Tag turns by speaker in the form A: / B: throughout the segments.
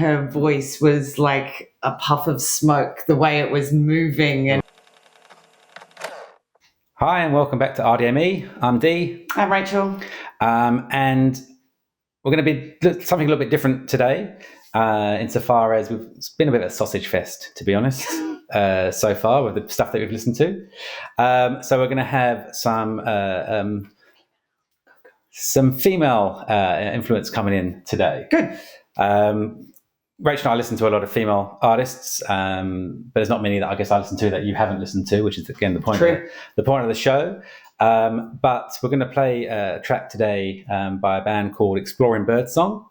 A: her voice was like a puff of smoke, the way it was moving. And
B: hi, and welcome back to RDME. I'm Dee.
A: I'm Rachel.
B: And we're going to be something a little bit different today, insofar as it's been a bit of a sausage fest, to be honest, so far with the stuff that we've listened to. So we're going to have some female influence coming in today.
A: Good.
B: Rach and I listen to a lot of female artists, but there's not many that I guess I listen to that you haven't listened to, which is again the point of the show. But we're going to play a track today by a band called Exploring Birdsong.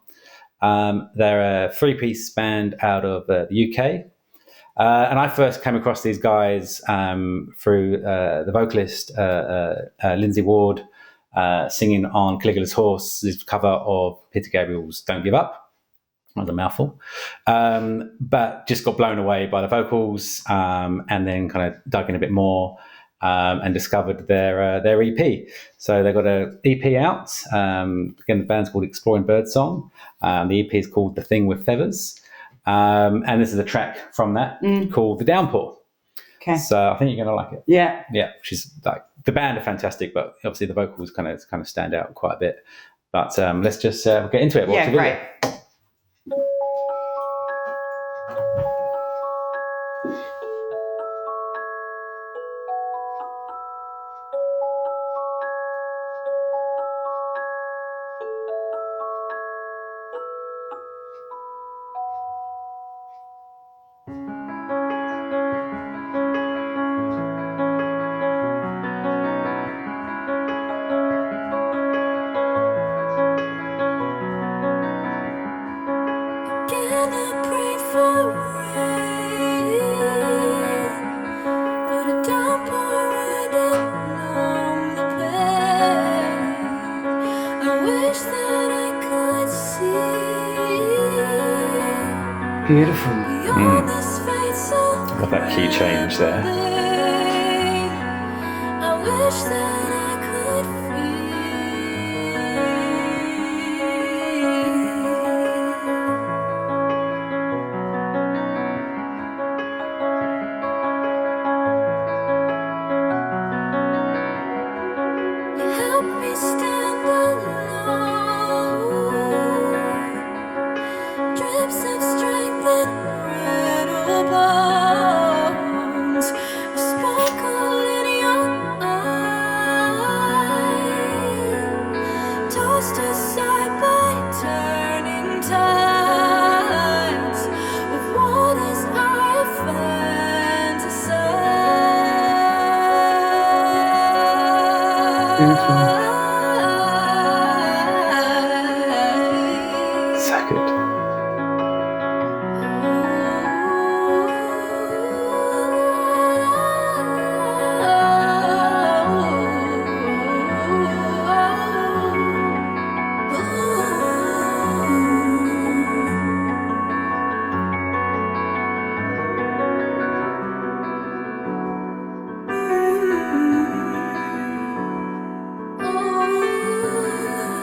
B: They're a three-piece band out of the UK. And I first came across these guys through the vocalist Lindsay Ward singing on Caligula's Horse's cover of Peter Gabriel's Don't Give Up. That was a mouthful. But just got blown away by the vocals and then kind of dug in a bit more and discovered their EP. So they've got an EP out. Again, the band's called Exploring Birdsong. The EP is called The Thing with Feathers. And this is a track from that called The DOWNPOUR.
A: Okay.
B: So I think you're going to like it.
A: Yeah.
B: Yeah, which is like, the band are fantastic, but obviously the vocals kind of stand out quite a bit. But let's just get into it.
A: Yeah, great. Beautiful.
B: Got that key change there.
C: I wish that I could feel. You help me stand alone. Drips of strength and brittle bones, a sparkle in your eye, tossed aside by turning tides, with waters I fantasize.
A: Beautiful.
B: So good.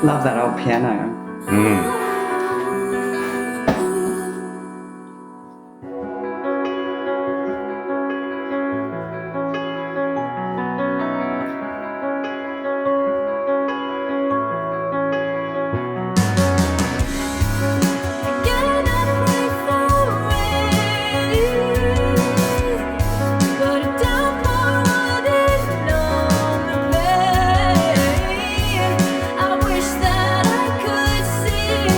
A: Love that old piano.
C: I wish that I could see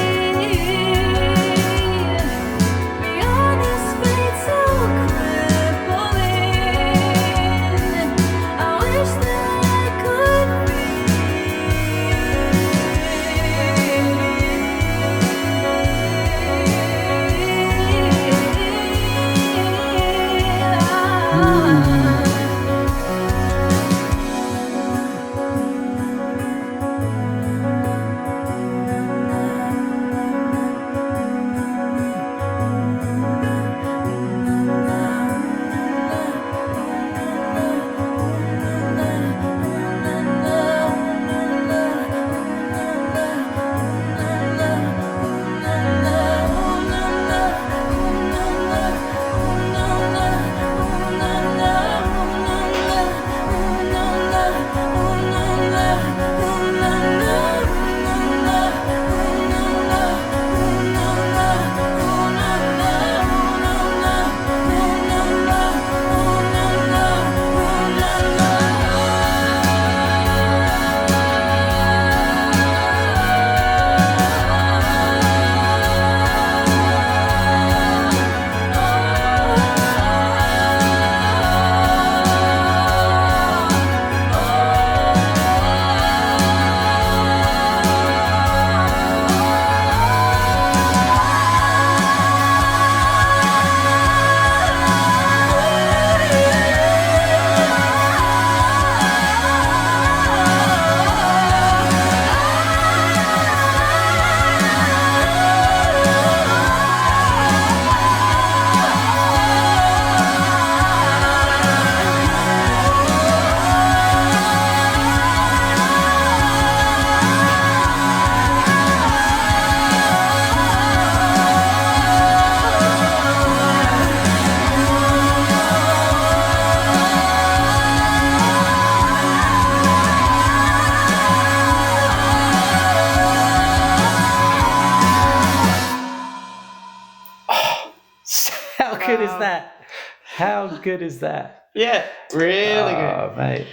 B: How good is that? How good is that?
A: Yeah, really good.
B: Oh, mate.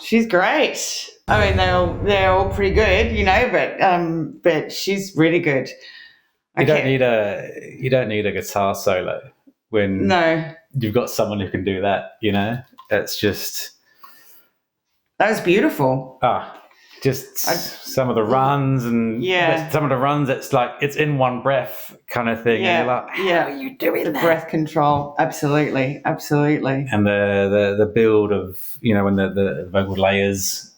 A: She's great. I mean, they're all pretty good, but she's really good.
B: You don't need a guitar solo when you've got someone who can do that. It's just
A: that was beautiful.
B: Some of the runs and some of the runs. It's like it's in one breath kind of thing.
A: Yeah,
B: and you're like, how are you doing
A: the
B: that?
A: breath control, absolutely.
B: And the build of when the vocal layers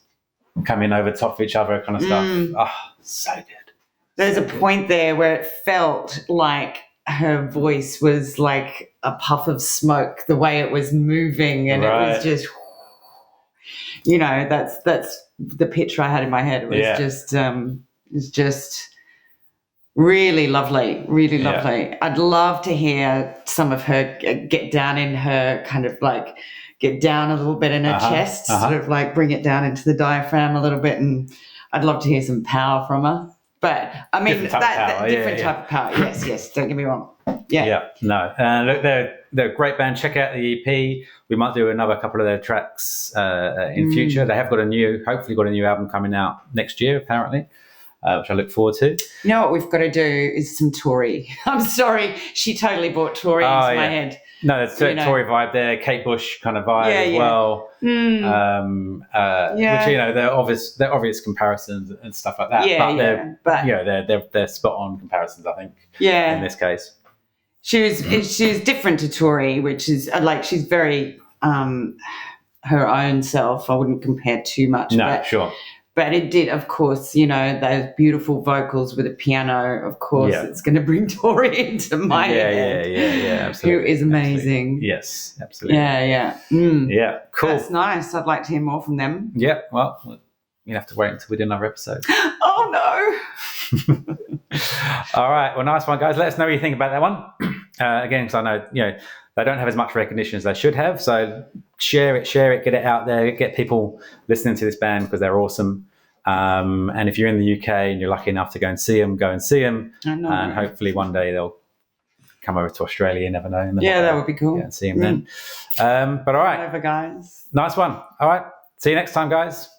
B: come in over top of each other, kind of stuff. Oh, so good.
A: There's a point there where it felt like her voice was like a puff of smoke, the way it was moving, and it was just, that's the picture I had in my head. It was just really lovely, really lovely. I'd love to hear some of her get down in her kind of like get down a little bit in her chest, sort of like bring it down into the diaphragm a little bit, and I'd love to hear some power from her. But I mean, different type of power. Yes. Don't get me wrong. Yeah.
B: No. Look, they're a great band. Check out the EP. We might do another couple of their tracks in future. They have hopefully got a new album coming out next year, apparently, which I look forward to.
A: You know what we've got to do is some Tori. I'm sorry, she totally brought Tori into my head.
B: No, there's a Tory vibe there, Kate Bush kind of vibe as well. Which they're obvious comparisons and stuff like that. They're spot on comparisons, I think.
A: Yeah.
B: In this case,
A: she was different to Tori, which is like she's very her own self. I wouldn't compare too much.
B: No, sure.
A: But it did, of course, those beautiful vocals with a piano. Of course, it's going to bring Tori into my head.
B: Yeah, absolutely.
A: Who is amazing.
B: Absolutely. Yes, absolutely.
A: Yeah.
B: Yeah, cool.
A: That's nice. I'd like to hear more from them.
B: Yeah, well, you have to wait until we do another episode.
A: Oh, no.
B: All right. Well, nice one, guys. Let us know what you think about that one. Again, because I know, they don't have as much recognition as they should have. So share it, get it out there, get people listening to this band because they're awesome. And if you're in the UK and you're lucky enough to go and see them,
A: I know.
B: And hopefully one day they'll come over to Australia, you never know. And
A: that would be cool.
B: Yeah, and see them then. But all right.
A: Whatever, guys.
B: Nice one. All right. See you next time, guys.